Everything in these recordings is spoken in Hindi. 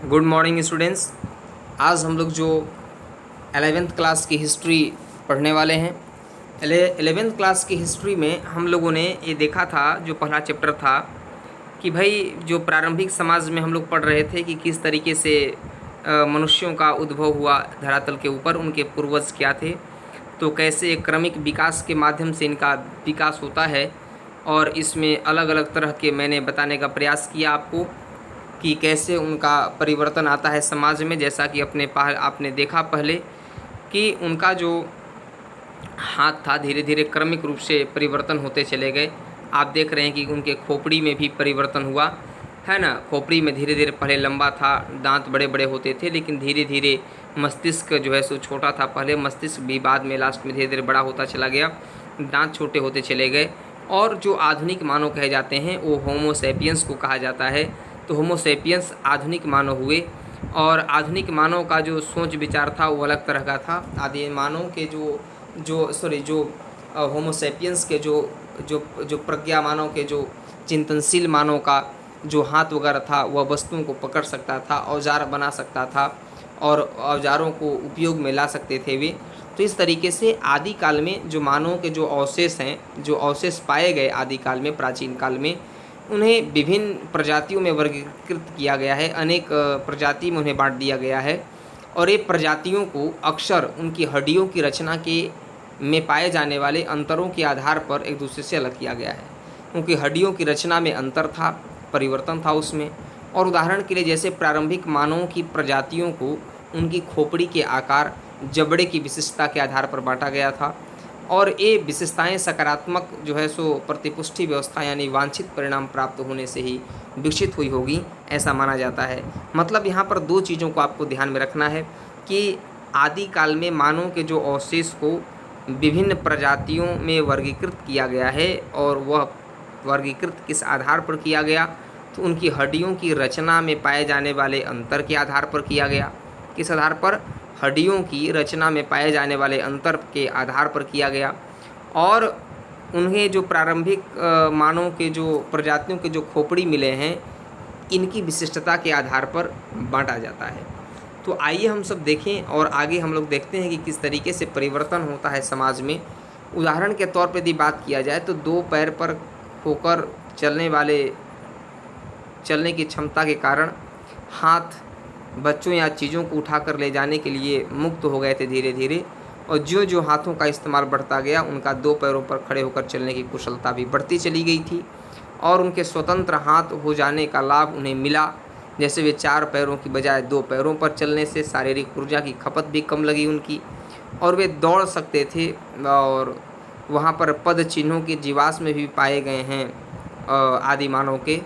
Good morning students. आज हम लोग जो 11th क्लास की हिस्ट्री पढ़ने वाले हैं। 11th क्लास की हिस्ट्री में हम लोगों ने ये देखा था, जो पहला चैप्टर था कि भाई जो प्रारंभिक समाज में हम लोग पढ़ रहे थे कि किस तरीके से मनुष्यों का उद्भव हुआ धरातल के ऊपर, उनके पूर्वज क्या थे, तो कैसे एक क्रमिक विकास के माध्यम से इनका विकास होता है। और इसमें अलग अलग तरह के मैंने बताने का प्रयास किया आपको कि कैसे उनका परिवर्तन आता है समाज में। जैसा कि आपने देखा पहले कि उनका जो हाथ था धीरे धीरे क्रमिक रूप से परिवर्तन होते चले गए। आप देख रहे हैं कि उनके खोपड़ी में भी परिवर्तन हुआ है ना। खोपड़ी में धीरे धीरे पहले लंबा था, दांत बड़े बड़े होते थे, लेकिन धीरे धीरे मस्तिष्क जो है सो छोटा था। पहले मस्तिष्क भी बाद में लास्ट में धीरे धीरे बड़ा होता चला गया, दांत छोटे होते चले गए। और जो आधुनिक मानव कहे जाते हैं वो होमो सैपियंस को कहा जाता है। तो होमो सैपियंस आधुनिक मानव हुए। और आधुनिक मानव का जो सोच विचार था वो अलग तरह का था। आदि मानव के जो होमो सैपियंस के जो प्रज्ञा मानव के जो चिंतनशील मानव का जो हाथ वगैरह था वह वस्तुओं को पकड़ सकता था, औजार बना सकता था और औजारों को उपयोग में ला सकते थे वे। तो इस तरीके से आदि काल में जो मानव के जो अवशेष हैं, जो अवशेष पाए गए आदि काल में, प्राचीन काल में, उन्हें विभिन्न प्रजातियों में वर्गीकृत किया गया है। अनेक प्रजाति में उन्हें बांट दिया गया है। और ये प्रजातियों को अक्सर उनकी हड्डियों की रचना के में पाए जाने वाले अंतरों के आधार पर एक दूसरे से अलग किया गया है। क्योंकि हड्डियों की रचना में अंतर था, परिवर्तन था उसमें। और उदाहरण के लिए जैसे प्रारंभिक मानवों की प्रजातियों को उनकी खोपड़ी के आकार, जबड़े की विशिष्टता के आधार पर बांटा गया था। और ये विशेषताएं सकारात्मक जो है सो प्रतिपुष्टि व्यवस्था यानी वांछित परिणाम प्राप्त होने से ही विकसित हुई होगी, ऐसा माना जाता है। मतलब यहाँ पर दो चीज़ों को आपको ध्यान में रखना है कि आदि काल में मानव के जो अवशेष को विभिन्न प्रजातियों में वर्गीकृत किया गया है। और वह वर्गीकृत किस आधार पर किया गया, तो उनकी हड्डियों की रचना में पाए जाने वाले अंतर के आधार पर किया गया। किस आधार पर? हड्डियों की रचना में पाए जाने वाले अंतर के आधार पर किया गया। और उन्हें जो प्रारंभिक मानव के जो प्रजातियों के जो खोपड़ी मिले हैं, इनकी विशिष्टता के आधार पर बांटा जाता है। तो आइए हम सब देखें और आगे हम लोग देखते हैं कि किस तरीके से परिवर्तन होता है समाज में। उदाहरण के तौर पर यदि बात किया जाए तो दो पैर पर होकर चलने की क्षमता के कारण हाथ बच्चों या चीज़ों को उठाकर ले जाने के लिए मुक्त हो गए थे धीरे धीरे। और जो जो हाथों का इस्तेमाल बढ़ता गया, उनका दो पैरों पर खड़े होकर चलने की कुशलता भी बढ़ती चली गई थी। और उनके स्वतंत्र हाथ हो जाने का लाभ उन्हें मिला। जैसे वे चार पैरों की बजाय दो पैरों पर चलने से शारीरिक ऊर्जा की खपत भी कम लगी उनकी, और वे दौड़ सकते थे। और वहाँ पर पद चिन्हों के जीवाश्म भी पाए गए हैं आदि मानव के।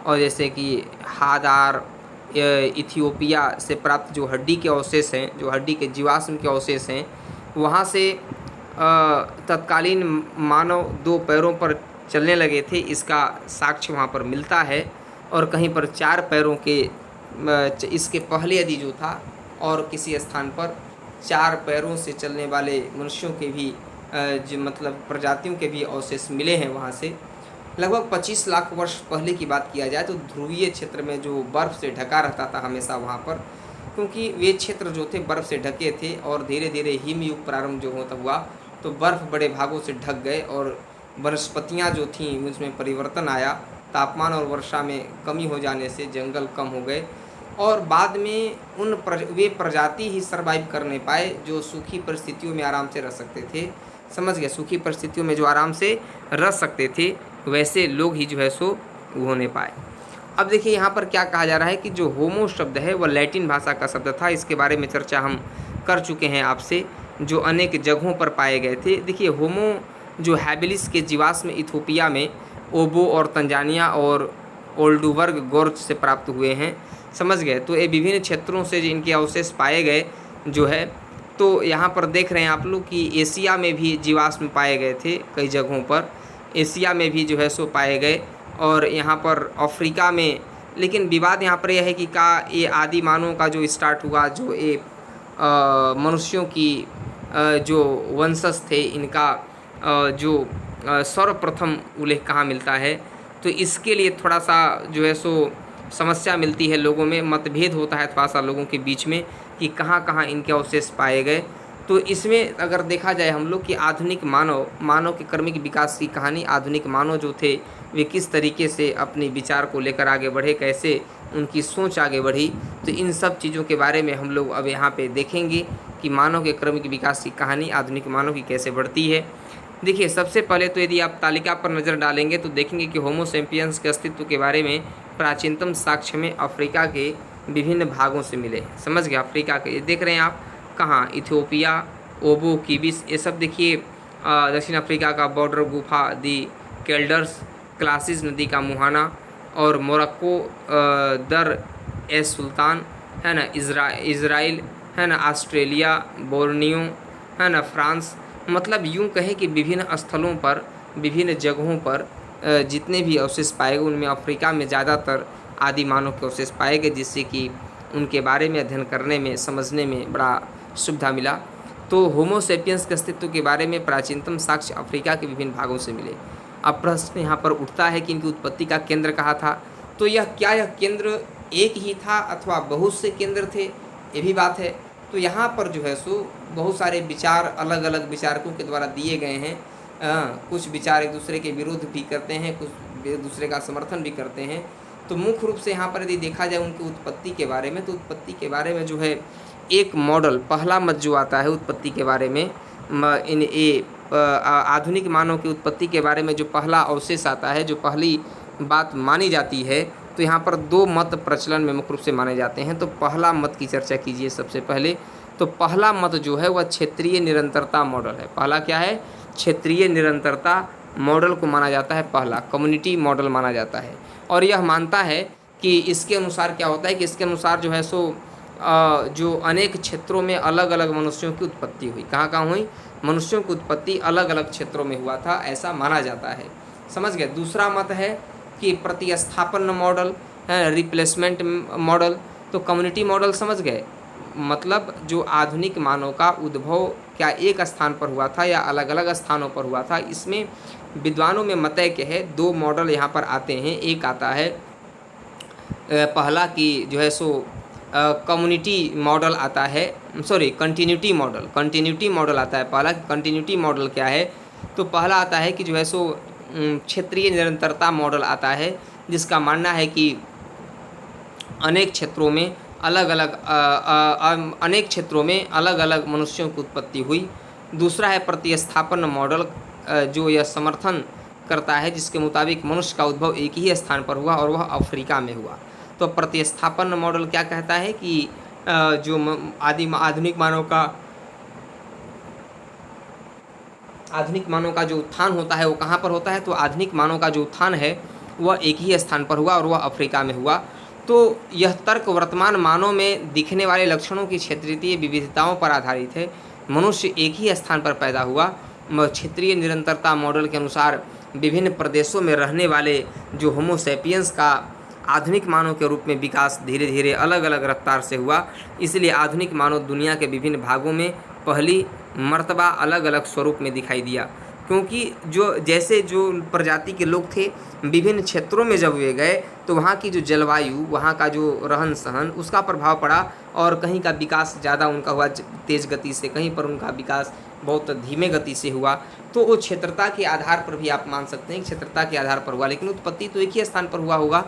और जैसे कि हादार इथियोपिया से प्राप्त जो हड्डी के अवशेष हैं, जो हड्डी के जीवाश्म के अवशेष हैं, वहाँ से तत्कालीन मानव दो पैरों पर चलने लगे थे, इसका साक्ष्य वहाँ पर मिलता है। और कहीं पर चार पैरों के इसके पहले यदि जो था और किसी स्थान पर चार पैरों से चलने वाले मनुष्यों के भी जो मतलब प्रजातियों के भी अवशेष मिले हैं वहाँ से। लगभग 25 लाख वर्ष पहले की बात किया जाए तो ध्रुवीय क्षेत्र में जो बर्फ़ से ढका रहता था हमेशा वहाँ पर, क्योंकि वे क्षेत्र जो थे बर्फ़ से ढके थे। और धीरे धीरे हिमयुग प्रारंभ जो होता हुआ तो बर्फ़ बड़े भागों से ढक गए और वनस्पतियाँ जो थीं उसमें परिवर्तन आया। तापमान और वर्षा में कमी हो जाने से जंगल कम हो गए। और बाद में वे प्रजाति ही सर्वाइव करने पाए जो सूखी परिस्थितियों में आराम से रह सकते थे। समझ गए? सूखी परिस्थितियों में जो आराम से रह सकते थे वैसे लोग ही जो है सो होने पाए। अब देखिए यहाँ पर क्या कहा जा रहा है कि जो होमो शब्द है वह लैटिन भाषा का शब्द था। इसके बारे में चर्चा हम कर चुके हैं आपसे, जो अनेक जगहों पर पाए गए थे। देखिए होमो जो हैबिलिस के जीवाश्म इथियोपिया में ओबो और तंजानिया और ओल्डुबर्ग गोर्ज से प्राप्त हुए हैं। समझ गए? तो ये विभिन्न क्षेत्रों से इनके अवशेष पाए गए जो है। तो यहाँ पर देख रहे हैं आप लोग कि एशिया में भी जीवाश्म पाए गए थे कई जगहों पर, एशिया में भी जो है सो पाए गए। और यहाँ पर अफ्रीका में, लेकिन विवाद यहाँ पर यह है कि ये आदि मानव का जो स्टार्ट हुआ, जो ये मनुष्यों की जो वंशज थे, इनका जो सर्वप्रथम उल्लेख कहाँ मिलता है, तो इसके लिए थोड़ा सा जो है सो समस्या मिलती है, लोगों में मतभेद होता है थोड़ा सा लोगों के बीच में कि कहाँ कहाँ इनके अवशेष पाए गए। तो इसमें अगर देखा जाए हम लोग कि आधुनिक मानव के क्रमिक विकास की कहानी, आधुनिक मानव जो थे वे किस तरीके से अपने विचार को लेकर आगे बढ़े, कैसे उनकी सोच आगे बढ़ी, तो इन सब चीज़ों के बारे में हम लोग अब यहाँ पे देखेंगे कि मानव के क्रमिक विकास की कहानी आधुनिक मानव की कैसे बढ़ती है। देखिए, सबसे पहले तो यदि आप तालिका पर नज़र डालेंगे तो देखेंगे कि होमो सेपियंस के अस्तित्व के बारे में प्राचीनतम साक्ष्य में अफ्रीका के विभिन्न भागों से मिले। समझ गए, अफ्रीका के, ये देख रहे हैं आप कहाँ, इथियोपिया, ओबो, किबिस, ये सब देखिए दक्षिण अफ्रीका का बॉर्डर गुफा, दी केल्डर्स, क्लासिस नदी का मुहाना, और मोरक्को दर ए सुल्तान, है ना, इज़राइल, है ना, ऑस्ट्रेलिया, बोर्नियो, है ना, फ्रांस। मतलब यूँ कहें कि विभिन्न स्थलों पर, विभिन्न जगहों पर जितने भी अवशेष पाए गए उनमें अफ्रीका में ज़्यादातर आदि मानव के अवशेष पाए गए, जिससे कि उनके बारे में अध्ययन करने में, समझने में बड़ा सुविधा मिला। तो होमो सेपियंस के अस्तित्व के बारे में प्राचीनतम साक्ष्य अफ्रीका के विभिन्न भागों से मिले। अब प्रश्न यहाँ पर उठता है कि इनकी उत्पत्ति का केंद्र कहाँ था। तो यह केंद्र एक ही था अथवा बहुत से केंद्र थे, ये भी बात है। तो यहाँ पर जो है सो बहुत सारे विचार अलग अलग विचारकों के द्वारा दिए गए हैं। कुछ विचार एक दूसरे के विरोध भी करते हैं, कुछ एक दूसरे का समर्थन भी करते हैं। तो मुख्य रूप से यहाँ पर यदि देखा जाए उनकी उत्पत्ति के बारे में, तो उत्पत्ति के बारे में जो है एक मॉडल, पहला मत जो आता है उत्पत्ति के बारे में, आधुनिक मानव की उत्पत्ति के बारे में जो पहला अवशेष आता है, जो पहली बात मानी जाती है, तो यहाँ पर दो मत प्रचलन में मुख्य रूप से माने जाते हैं। तो पहला मत की चर्चा कीजिए सबसे पहले। तो पहला मत जो है वह क्षेत्रीय निरंतरता मॉडल है। पहला क्या है? क्षेत्रीय निरंतरता मॉडल को माना जाता है, पहला कम्युनिटी मॉडल माना जाता है। और यह मानता है कि इसके अनुसार क्या होता है कि इसके अनुसार जो है सो जो अनेक क्षेत्रों में अलग अलग मनुष्यों की उत्पत्ति हुई। कहाँ कहाँ हुई? मनुष्यों की उत्पत्ति अलग अलग क्षेत्रों में हुआ था, ऐसा माना जाता है। समझ गए। दूसरा मत है कि प्रतिस्थापन मॉडल है, रिप्लेसमेंट मॉडल। तो कम्युनिटी मॉडल समझ गए, मतलब जो आधुनिक मानव का उद्भव क्या एक स्थान पर हुआ था या अलग अलग स्थानों पर हुआ था। इसमें विद्वानों में मतैक्य है, दो मॉडल यहाँ पर आते हैं। एक आता है पहला कि जो है सो कम्युनिटी मॉडल आता है, सॉरी कंटिन्यूटी मॉडल आता है पहला। कंटिन्यूटी मॉडल क्या है? तो पहला आता है कि जो है सो क्षेत्रीय निरंतरता मॉडल आता है, जिसका मानना है कि अनेक क्षेत्रों में अलग अलग मनुष्यों की उत्पत्ति हुई। दूसरा है प्रतिस्थापन मॉडल, जो यह समर्थन करता है जिसके मुताबिक मनुष्य का उद्भव एक ही स्थान पर हुआ और वह अफ्रीका में हुआ। तो प्रतिस्थापन मॉडल क्या कहता है कि जो आधुनिक मानव का जो उत्थान होता है वो कहाँ पर होता है? तो आधुनिक मानव का जो उत्थान है वह एक ही स्थान पर हुआ और वह अफ्रीका में हुआ। तो यह तर्क वर्तमान मानव में दिखने वाले लक्षणों की क्षेत्रीय विविधताओं पर आधारित है। मनुष्य एक ही स्थान पर पैदा हुआ। क्षेत्रीय निरंतरता मॉडल के अनुसार विभिन्न प्रदेशों में रहने वाले जो होमो सेपियंस का आधुनिक मानव के रूप में विकास धीरे धीरे अलग अलग रफ्तार से हुआ। इसलिए आधुनिक मानव दुनिया के विभिन्न भागों में पहली मर्तबा अलग अलग स्वरूप में दिखाई दिया, क्योंकि जो प्रजाति के लोग थे विभिन्न क्षेत्रों में जब वे गए तो वहाँ की जो जलवायु, वहाँ का जो रहन सहन, उसका प्रभाव पड़ा। और कहीं का विकास ज़्यादा उनका हुआ तेज़ गति से, कहीं पर उनका विकास बहुत धीमे गति से हुआ। तो वो क्षेत्रता के आधार पर भी आप मान सकते हैं, क्षेत्रता के आधार पर हुआ, लेकिन उत्पत्ति तो एक ही स्थान पर हुआ होगा।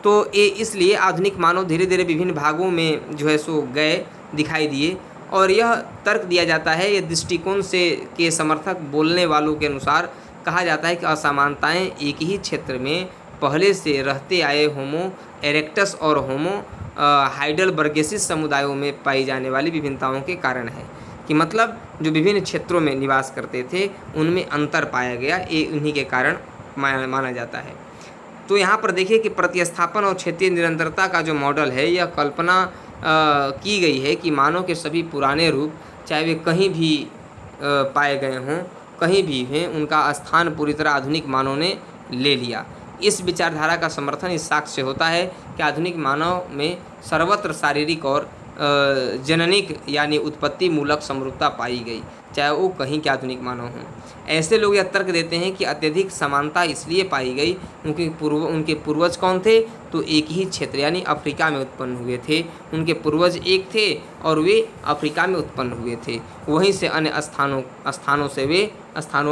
तो ये इसलिए आधुनिक मानव धीरे धीरे विभिन्न भागों में जो है सो गए, दिखाई दिए। और यह तर्क दिया जाता है, यह दृष्टिकोण से के समर्थक बोलने वालों के अनुसार कहा जाता है कि असमानताएं एक ही क्षेत्र में पहले से रहते आए होमो इरेक्टस और होमो हाइडेलबर्गेसिस समुदायों में पाई जाने वाली विभिन्नताओं के कारण है। कि मतलब जो विभिन्न क्षेत्रों में निवास करते थे उनमें अंतर पाया गया, ये उन्हीं के कारण माना जाता है। तो यहाँ पर देखिए कि प्रतिस्थापन और क्षेत्रीय निरंतरता का जो मॉडल है, यह कल्पना की गई है कि मानव के सभी पुराने रूप, चाहे वे कहीं भी पाए गए हों, कहीं भी हैं, उनका स्थान पूरी तरह आधुनिक मानव ने ले लिया। इस विचारधारा का समर्थन इस साक्ष्य से होता है कि आधुनिक मानव में सर्वत्र शारीरिक और जननिक यानी उत्पत्ति मूलक समरूपता पाई गई। चाहे वो कहीं के आधुनिक मानव हों। ऐसे लोग यह तर्क देते हैं कि अत्यधिक समानता इसलिए पाई गई उनके पूर्वज कौन थे, तो एक ही क्षेत्र यानी अफ्रीका में उत्पन्न हुए थे। उनके पूर्वज एक थे और वे अफ्रीका में उत्पन्न हुए थे, वहीं से अन्य स्थानों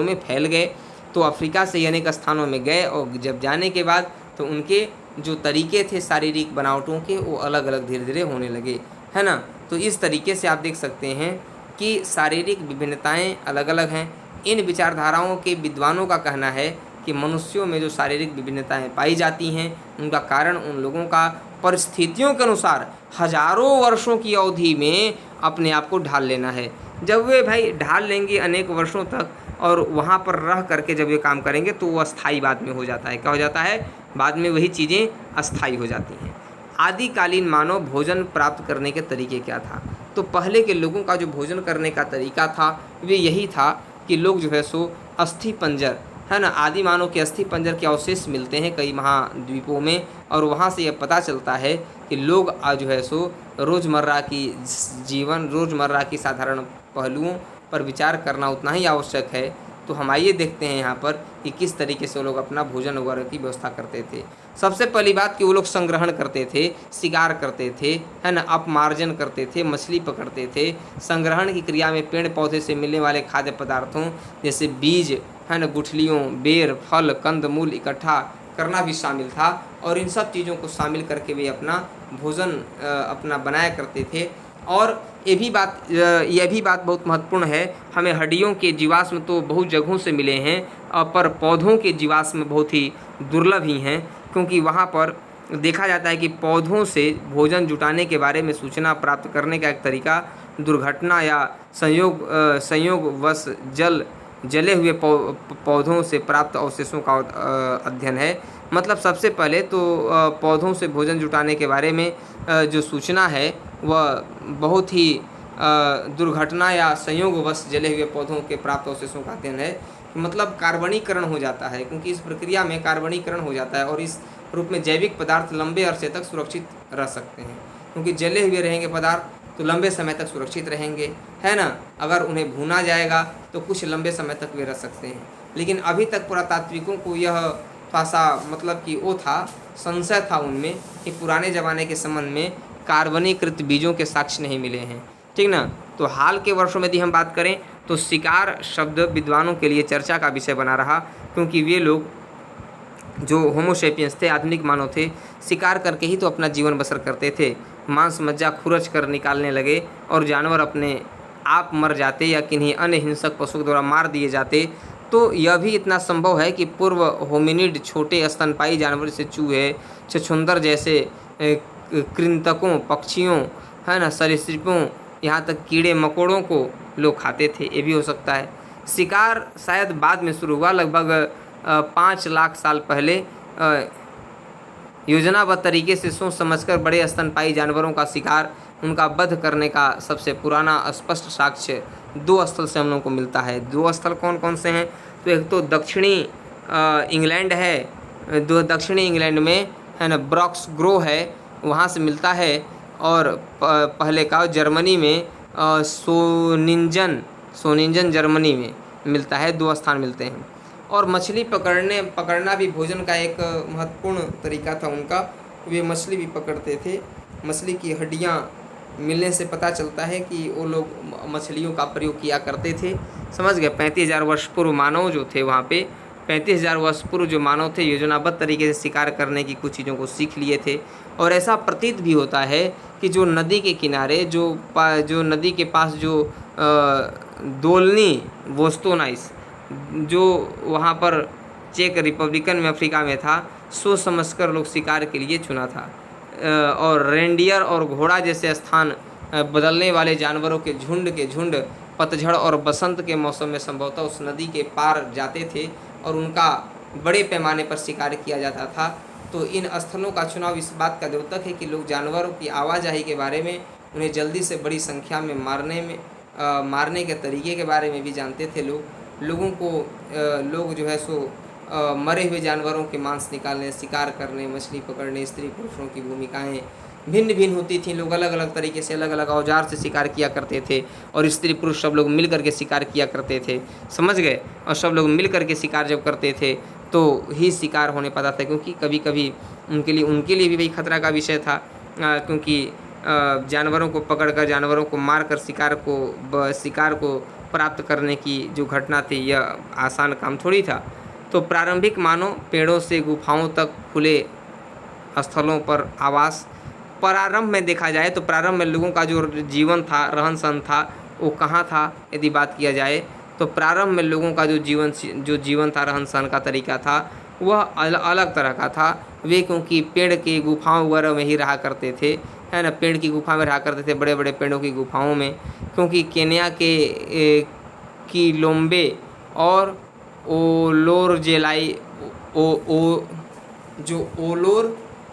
में फैल गए। तो अफ्रीका से अनेक स्थानों में गए और जब जाने के बाद तो उनके जो तरीके थे शारीरिक बनावटों के वो अलग अलग धीरे धीरे होने लगे, है ना। तो इस तरीके से आप देख सकते हैं कि शारीरिक विभिन्नताएं अलग अलग हैं। इन विचारधाराओं के विद्वानों का कहना है कि मनुष्यों में जो शारीरिक विभिन्नताएं पाई जाती हैं उनका कारण उन लोगों का परिस्थितियों के अनुसार हजारों वर्षों की अवधि में अपने आप को ढाल लेना है। जब वे भाई ढाल लेंगे अनेक वर्षों तक और वहाँ पर रह करके जब ये काम करेंगे तो वो अस्थाई बाद में हो जाता है। क्या हो जाता है? बाद में वही चीज़ें अस्थाई हो जाती हैं। आदिकालीन मानव भोजन प्राप्त करने के तरीके क्या था? तो पहले के लोगों का जो भोजन करने का तरीका था वे यही था कि लोग जो है सो अस्थि पंजर, है ना, आदि मानव के अस्थि पंजर के अवशेष मिलते हैं कई महाद्वीपों में, और वहाँ से यह पता चलता है कि लोग जो है सो रोज़मर्रा की साधारण पहलुओं पर विचार करना उतना ही आवश्यक है। तो हम आइए देखते हैं यहाँ पर कि किस तरीके से वो लोग अपना भोजन वगैरह की व्यवस्था करते थे। सबसे पहली बात कि वो लोग संग्रहण करते थे, शिकार करते थे, है ना, अपमार्जन करते थे, मछली पकड़ते थे। संग्रहण की क्रिया में पेड़ पौधे से मिलने वाले खाद्य पदार्थों जैसे बीज, है ना, गुठलियों, बेर, फल, कंद मूल इकट्ठा करना भी शामिल था, और इन सब चीज़ों को शामिल करके वे अपना भोजन अपना बनाया करते थे। और यह भी बात बहुत महत्वपूर्ण है, हमें हड्डियों के जीवाश्म तो बहुत जगहों से मिले हैं, पर पौधों के जीवाश्म बहुत ही दुर्लभ ही हैं, क्योंकि वहाँ पर देखा जाता है कि पौधों से भोजन जुटाने के बारे में सूचना प्राप्त करने का एक तरीका दुर्घटना या संयोगवश जले हुए पौधों से प्राप्त अवशेषों का अध्ययन है। मतलब सबसे पहले तो पौधों से भोजन जुटाने के बारे में जो सूचना है वह बहुत ही दुर्घटना या संयोगवश जले हुए पौधों के प्राप्त अवशेषों का अध्ययन है। मतलब कार्बनीकरण हो जाता है, क्योंकि इस प्रक्रिया में कार्बनीकरण हो जाता है और इस रूप में जैविक पदार्थ लंबे अरसे तक सुरक्षित रह सकते हैं, क्योंकि जले हुए रहेंगे पदार्थ तो लंबे समय तक सुरक्षित रहेंगे, है ना। अगर उन्हें भूना जाएगा तो कुछ लंबे समय तक वे रह सकते हैं। लेकिन अभी तक पुरातात्विकों को यह थोड़ा मतलब कि वो था, संशय था उनमें कि पुराने ज़माने के संबंध में कार्बनीकृत बीजों के साक्ष्य नहीं मिले हैं, ठीक ना। तो हाल के वर्षों में यदि हम बात करें तो शिकार शब्द विद्वानों के लिए चर्चा का विषय बना रहा, क्योंकि वे लोग जो होमोसेपियंस थे, आधुनिक मानव थे, शिकार करके ही तो अपना जीवन बसर करते थे। मांस मज्जा खुरच कर निकालने लगे और जानवर अपने आप मर जाते या किन्हीं अन्य हिंसक पशु द्वारा मार दिए जाते। तो यह भी इतना संभव है कि पूर्व होमिनिड छोटे स्तनपायी जानवर जैसे चूहे, छछूंदर जैसे कृंतकों, पक्षियों, है ना, सरीसृपों, यहाँ तक कीड़े मकोड़ों को लोग खाते थे। ये भी हो सकता है। शिकार शायद बाद में शुरू हुआ, लगभग 5 लाख साल पहले योजनाबद्ध तरीके से सोच समझकर बड़े स्तनपायी जानवरों का शिकार, उनका वध करने का सबसे पुराना स्पष्ट साक्ष्य 2 स्थल से हम लोगों को मिलता है। 2 स्थल कौन कौन से हैं? तो एक तो दक्षिणी इंग्लैंड है, दक्षिणी इंग्लैंड में, है ना, ब्रॉक्स ग्रो है, वहाँ से मिलता है। और पहले का जर्मनी में सोनिंजन जर्मनी में मिलता है। 2 स्थान मिलते हैं। और मछली पकड़ना भी भोजन का एक महत्वपूर्ण तरीका था उनका। वे मछली भी पकड़ते थे। मछली की हड्डियाँ मिलने से पता चलता है कि वो लोग मछलियों का प्रयोग किया करते थे। समझ गए? 35,000 वर्ष पूर्व मानव जो थे वहाँ पे, 35,000 वर्ष पूर्व जो मानव थे योजनाबद्ध तरीके से शिकार करने की कुछ चीज़ों को सीख लिए थे। और ऐसा प्रतीत भी होता है कि जो नदी के किनारे जो नदी के पास जो दोलनी वोस्तोनाइस जो वहाँ पर चेक रिपब्लिकन में अफ्रीका में था, सोच समझकर लोग शिकार के लिए चुना था। और रेंडियर और घोड़ा जैसे स्थान बदलने वाले जानवरों के झुंड पतझड़ और बसंत के मौसम में संभवतः उस नदी के पार जाते थे और उनका बड़े पैमाने पर शिकार किया जाता था। तो इन स्थलों का चुनाव इस बात का द्योतक है कि लोग जानवरों की आवाजाही के बारे में, उन्हें जल्दी से बड़ी संख्या में मारने के तरीके के बारे में भी जानते थे। लोग जो है सो मरे हुए जानवरों के मांस निकालने, शिकार करने, मछली पकड़ने, स्त्री पुरुषों की भूमिकाएं भिन्न भिन्न होती थी। लोग अलग अलग तरीके से अलग अलग औजार से शिकार किया करते थे और स्त्री पुरुष सब लोग मिल करके शिकार किया करते थे, समझ गए। और सब लोग मिल करके शिकार जब करते थे तो ही शिकार होने पाता था, क्योंकि कभी कभी उनके लिए भी भाई खतरा का विषय था, क्योंकि जानवरों को पकड़कर जानवरों को मारकर शिकार को प्राप्त करने की जो घटना थी यह आसान काम थोड़ी था। तो प्रारंभिक मानव पेड़ों से गुफाओं तक खुले स्थलों पर आवास। प्रारंभ में देखा जाए तो प्रारंभ में लोगों का जो जीवन था, रहन सहन था, वो कहाँ था यदि बात किया जाए तो प्रारंभ में लोगों का जो जीवन था, रहन सहन का तरीका था, वह अलग तरह का था। वे क्योंकि पेड़ के गुफाओं वगैरह में ही रहा करते थे, है ना, पेड़ की गुफा में रहा करते थे, बड़े बड़े पेड़ों की गुफाओं में। क्योंकि केन्या के किलोम्बे और ओलोर जेलाई ओलोर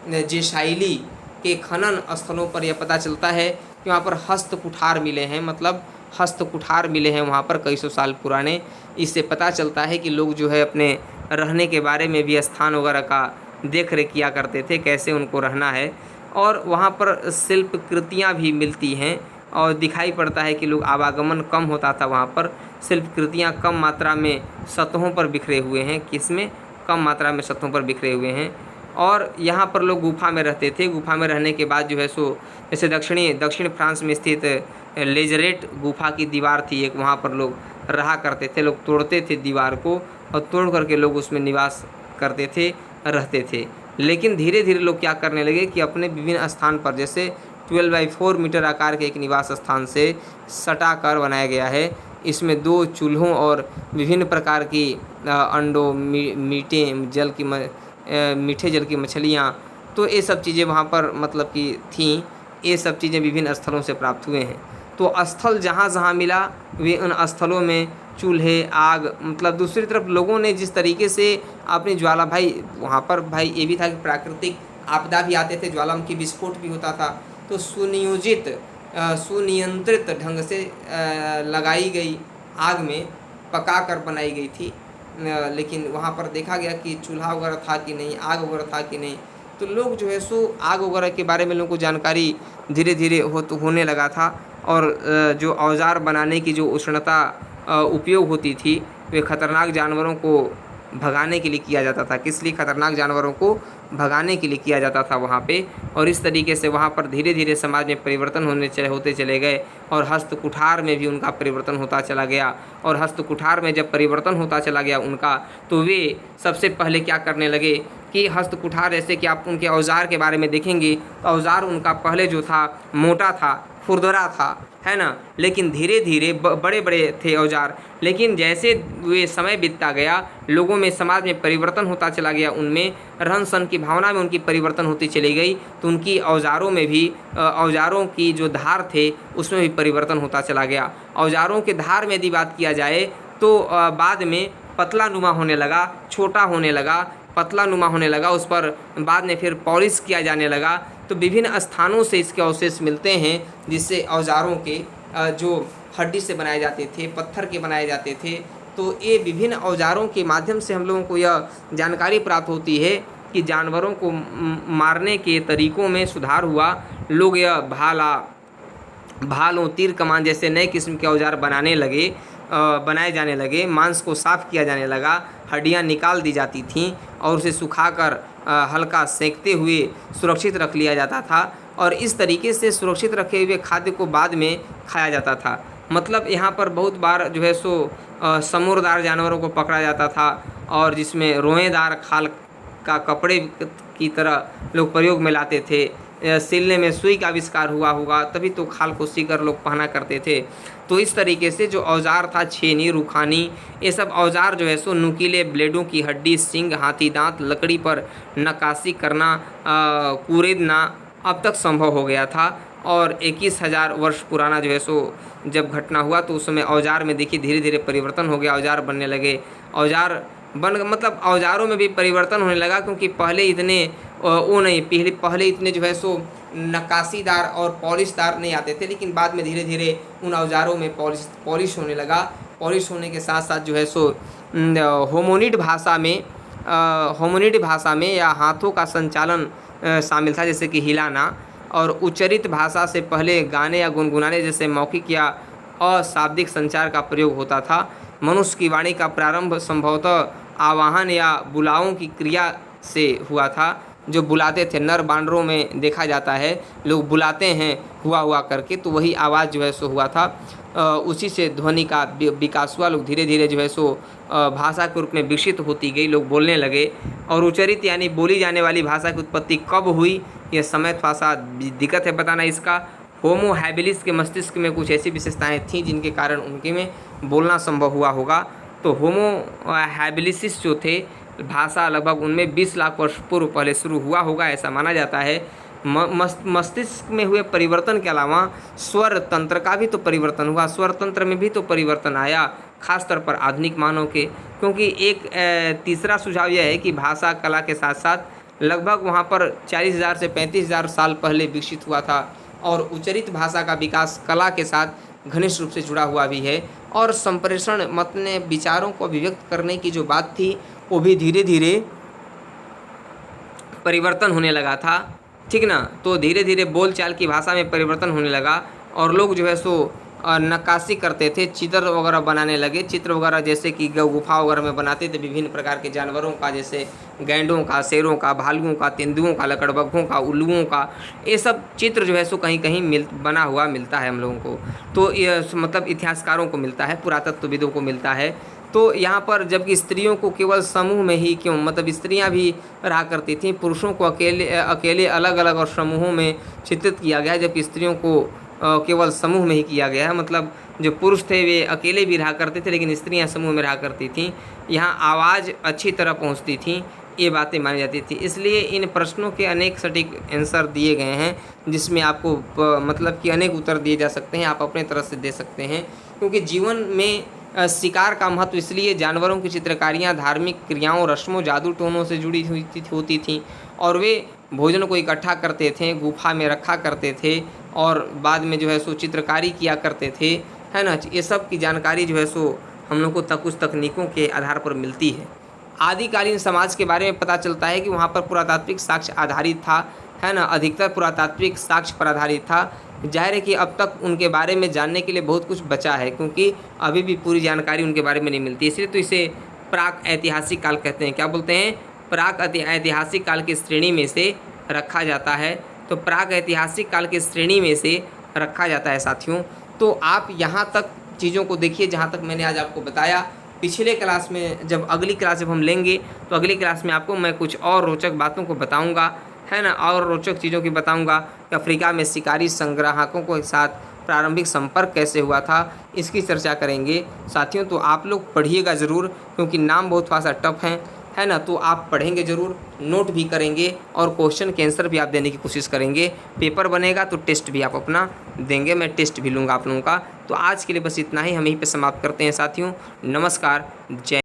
जेशाइली के खनन स्थलों पर यह पता चलता है कि वहाँ पर हस्त कुठार मिले हैं, मतलब हस्त कुठार मिले हैं वहाँ पर कई सौ साल पुराने। इससे पता चलता है कि लोग जो है अपने रहने के बारे में भी स्थान वगैरह का देख रेख किया करते थे, कैसे उनको रहना है। और वहाँ पर शिल्प कृतियाँ भी मिलती हैं और दिखाई पड़ता है कि लोग आवागमन कम होता था वहाँ पर। शिल्प कृतियाँ कम मात्रा में सतहों पर बिखरे हुए हैं, किसमें, कम मात्रा में सतहों पर बिखरे हुए हैं। और यहाँ पर लोग गुफा में रहते थे। गुफा में रहने के बाद जो है सो जैसे दक्षिण फ्रांस में स्थित लेजरेट गुफा की दीवार थी एक, वहाँ पर लोग रहा करते थे। लोग तोड़ते थे दीवार को और तोड़ करके लोग उसमें निवास करते थे, रहते थे। लेकिन धीरे धीरे लोग क्या करने लगे कि अपने विभिन्न स्थान पर, जैसे 12x4 मीटर आकार के एक निवास स्थान से सटा कर बनाया गया है। इसमें 2 चूल्हों और विभिन्न प्रकार की अंडों, मीठे जल की मछलियाँ, तो ये सब चीज़ें वहाँ पर मतलब कि थीं। ये सब चीज़ें विभिन्न स्थलों से प्राप्त हुए हैं। तो स्थल जहाँ जहाँ मिला वे उन स्थलों में चूल्हे, आग, मतलब दूसरी तरफ लोगों ने जिस तरीके से अपनी ज्वाला, भाई वहाँ पर भाई ये भी था कि प्राकृतिक आपदा भी आते थे, ज्वालामुखी विस्फोट भी होता था। तो सुनियंत्रित ढंग से लगाई गई आग में पका कर बनाई गई थी। लेकिन वहाँ पर देखा गया कि चूल्हा वगैरह था कि नहीं, आग वगैरह था कि नहीं। तो लोग जो है सो आग वगैरह के बारे में लोगों को जानकारी धीरे धीरे होने लगा था। और जो औजार बनाने की जो उष्णता उपयोग होती थी, वे खतरनाक जानवरों को भगाने के लिए किया जाता था। किस लिए? खतरनाक जानवरों को भगाने के लिए किया जाता था वहाँ पे। और इस तरीके से वहाँ पर धीरे धीरे समाज में परिवर्तन होते चले गए और हस्त कुठार में भी उनका परिवर्तन होता चला गया। और हस्त कुठार में जब परिवर्तन होता चला गया उनका, तो वे सबसे पहले क्या करने लगे कि हस्त कुठार, जैसे कि आप उनके औजार के बारे में देखेंगे तो औजार उनका पहले जो था मोटा था, खुरदरा था, है ना, लेकिन धीरे धीरे बड़े बड़े थे औजार। लेकिन जैसे वे समय बीतता गया, लोगों में, समाज में परिवर्तन होता चला गया, उनमें रहन सहन की भावना में उनकी परिवर्तन होती चली गई, तो उनकी औजारों में भी औजारों की जो धार थे उसमें भी परिवर्तन होता चला गया। औजारों के धार में यदि बात किया जाए तो बाद में पतला नुमा होने लगा, छोटा होने लगा, पतला नुमा होने लगा, उस पर बाद में फिर पॉलिश किया जाने लगा। तो विभिन्न स्थानों से इसके अवशेष मिलते हैं, जिससे औजारों के जो हड्डी से बनाए जाते थे, पत्थर के बनाए जाते थे। तो ये विभिन्न औजारों के माध्यम से हम लोगों को यह जानकारी प्राप्त होती है कि जानवरों को मारने के तरीक़ों में सुधार हुआ। लोग यह भालों, तीर कमान जैसे नए किस्म के औजार बनाए जाने लगे। मांस को साफ़ किया जाने लगा, हड्डियाँ निकाल दी जाती थीं और उसे सुखाकर हल्का सेंकते हुए सुरक्षित रख लिया जाता था। और इस तरीके से सुरक्षित रखे हुए खाद्य को बाद में खाया जाता था। मतलब यहाँ पर बहुत बार जो है सो समूरदार जानवरों को पकड़ा जाता था और जिसमें रोएदार खाल का कपड़े की तरह लोग प्रयोग में लाते थे। सिलने में सुई का आविष्कार हुआ होगा, तभी तो खाल को सीकर लोग पहना करते थे। तो इस तरीके से जो औजार था, छेनी, रुखानी, ये सब औजार जो है सो नुकीले ब्लेडों की हड्डी, सींग, हाथी दांत, लकड़ी पर नक्काशी करना, कुरेदना अब तक संभव हो गया था। और 21,000 वर्ष पुराना जो है सो जब घटना हुआ तो उस समय औजार में देखिए धीरे धीरे परिवर्तन हो गया, औजार बनने लगे। मतलब औजारों में भी परिवर्तन होने लगा, क्योंकि पहले इतने पहले इतने जो है सो नक्काशीदार और पॉलिशदार नहीं आते थे। लेकिन बाद में धीरे धीरे उन औजारों में पॉलिश होने लगा। पॉलिश होने के साथ साथ जो है सो होमोनिड भाषा में या हाथों का संचालन शामिल था, जैसे कि हिलाना। और उच्चरित भाषा से पहले गाने या गुनगुनाने जैसे मौखिक या अशाब्दिक संचार का प्रयोग होता था। मनुष्य की वाणी का प्रारंभ संभवतः आवाहन या बुलाओं की क्रिया से हुआ था। जो बुलाते थे, नर बानरों में देखा जाता है, लोग बुलाते हैं हुआ हुआ करके, तो वही आवाज़ जो है सो हुआ था। उसी से ध्वनि का विकास हुआ। लोग धीरे धीरे जो है सो भाषा के रूप में विकसित होती गई, लोग बोलने लगे। और उच्चरित यानी बोली जाने वाली भाषा की उत्पत्ति कब हुई, यह समय थोड़ा सा दिक्कत है बताना इसका। होमो हैबिलिस के मस्तिष्क में कुछ ऐसी विशेषताएं थीं जिनके कारण उनके में बोलना संभव हुआ होगा। तो होमो हैबिलिसिस जो थे, भाषा लगभग उनमें 20 लाख वर्ष पूर्व पहले शुरू हुआ होगा, ऐसा माना जाता है। मस्तिष्क में हुए परिवर्तन के अलावा स्वर तंत्र का भी तो परिवर्तन हुआ, स्वर तंत्र में भी तो परिवर्तन आया, खासतौर पर आधुनिक मानव के। क्योंकि एक तीसरा सुझाव यह है कि भाषा कला के साथ साथ लगभग वहाँ पर 40,000 से 35,000 साल पहले विकसित हुआ था। और उच्चरित भाषा का विकास कला के साथ घनिष्ठ रूप से जुड़ा हुआ भी है। और संप्रेषण मत ने विचारों को अभिव्यक्त करने की जो बात थी, वो भी धीरे धीरे परिवर्तन होने लगा था, ठीक ना। तो धीरे धीरे बोलचाल की भाषा में परिवर्तन होने लगा और लोग जो है सो नक्काशी करते थे, चित्र वगैरह बनाने लगे। चित्र वगैरह जैसे कि गुफा वगैरह में बनाते थे विभिन्न प्रकार के जानवरों का, जैसे गैंडों का, शेरों का, भालुओं का, तेंदुओं का, लकड़बग्घों का, उल्लुओं का। ये सब चित्र जो है सो कहीं कहीं बना हुआ मिलता है हम लोगों को। तो ये मतलब इतिहासकारों को मिलता है, पुरातत्वविदों को मिलता है। तो यहाँ पर जबकि स्त्रियों को केवल समूह में ही क्यों, मतलब स्त्रियाँ भी रहा करती थीं, पुरुषों को अकेले अलग अलग और समूहों में चित्रित किया गया है, जबकि स्त्रियों को केवल समूह में ही किया गया है। मतलब जो पुरुष थे वे अकेले भी रहा करते थे, लेकिन स्त्रियां समूह में रहा करती थीं। यहाँ आवाज़ अच्छी तरह पहुँचती थी, ये बातें मानी जाती थी। इसलिए इन प्रश्नों के अनेक सटीक आंसर दिए गए हैं, जिसमें आपको मतलब कि अनेक उत्तर दिए जा सकते हैं, आप अपने तरफ से दे सकते हैं। क्योंकि जीवन में शिकार का महत्व इसलिए जानवरों की चित्रकारियाँ धार्मिक क्रियाओं, रस्मों, जादू टोनों से जुड़ी हुई होती थीं। और वे भोजन को इकट्ठा करते थे, गुफा में रखा करते थे और बाद में जो है सो चित्रकारी किया करते थे, है ना। ये सब की जानकारी जो है सो हम लोग को कुछ तकनीकों के आधार पर मिलती है। आदिकालीन समाज के बारे में पता चलता है कि वहाँ पर पुरातात्विक साक्ष्य आधारित था, है ना। अधिकतर पुरातात्विक साक्ष्य पर आधारित था। जाहिर है कि अब तक उनके बारे में जानने के लिए बहुत कुछ बचा है, क्योंकि अभी भी पूरी जानकारी उनके बारे में नहीं मिलती। इसलिए तो इसे प्राक ऐतिहासिक काल कहते हैं। क्या बोलते हैं? प्राक ऐतिहासिक काल की श्रेणी में से रखा जाता है। तो प्राक ऐतिहासिक काल की श्रेणी में से रखा जाता है साथियों। तो आप यहाँ तक चीज़ों को देखिए जहाँ तक मैंने आज आपको बताया। पिछले क्लास में अगली क्लास जब हम लेंगे तो अगली क्लास में आपको मैं कुछ और रोचक बातों को बताऊँगा, है ना, और रोचक चीज़ों की बताऊँगा कि अफ्रीका में शिकारी संग्राहकों के साथ प्रारंभिक संपर्क कैसे हुआ था, इसकी चर्चा करेंगे साथियों। तो आप लोग पढ़िएगा ज़रूर, क्योंकि नाम बहुत थोड़ा सा टफ है ना। तो आप पढ़ेंगे ज़रूर, नोट भी करेंगे और क्वेश्चन के आंसर भी आप देने की कोशिश करेंगे। पेपर बनेगा तो टेस्ट भी आप अपना देंगे, मैं टेस्ट भी लूँगा आप लोगों का। तो आज के लिए बस इतना ही, हम यहीं पे समाप्त करते हैं साथियों। नमस्कार, जय।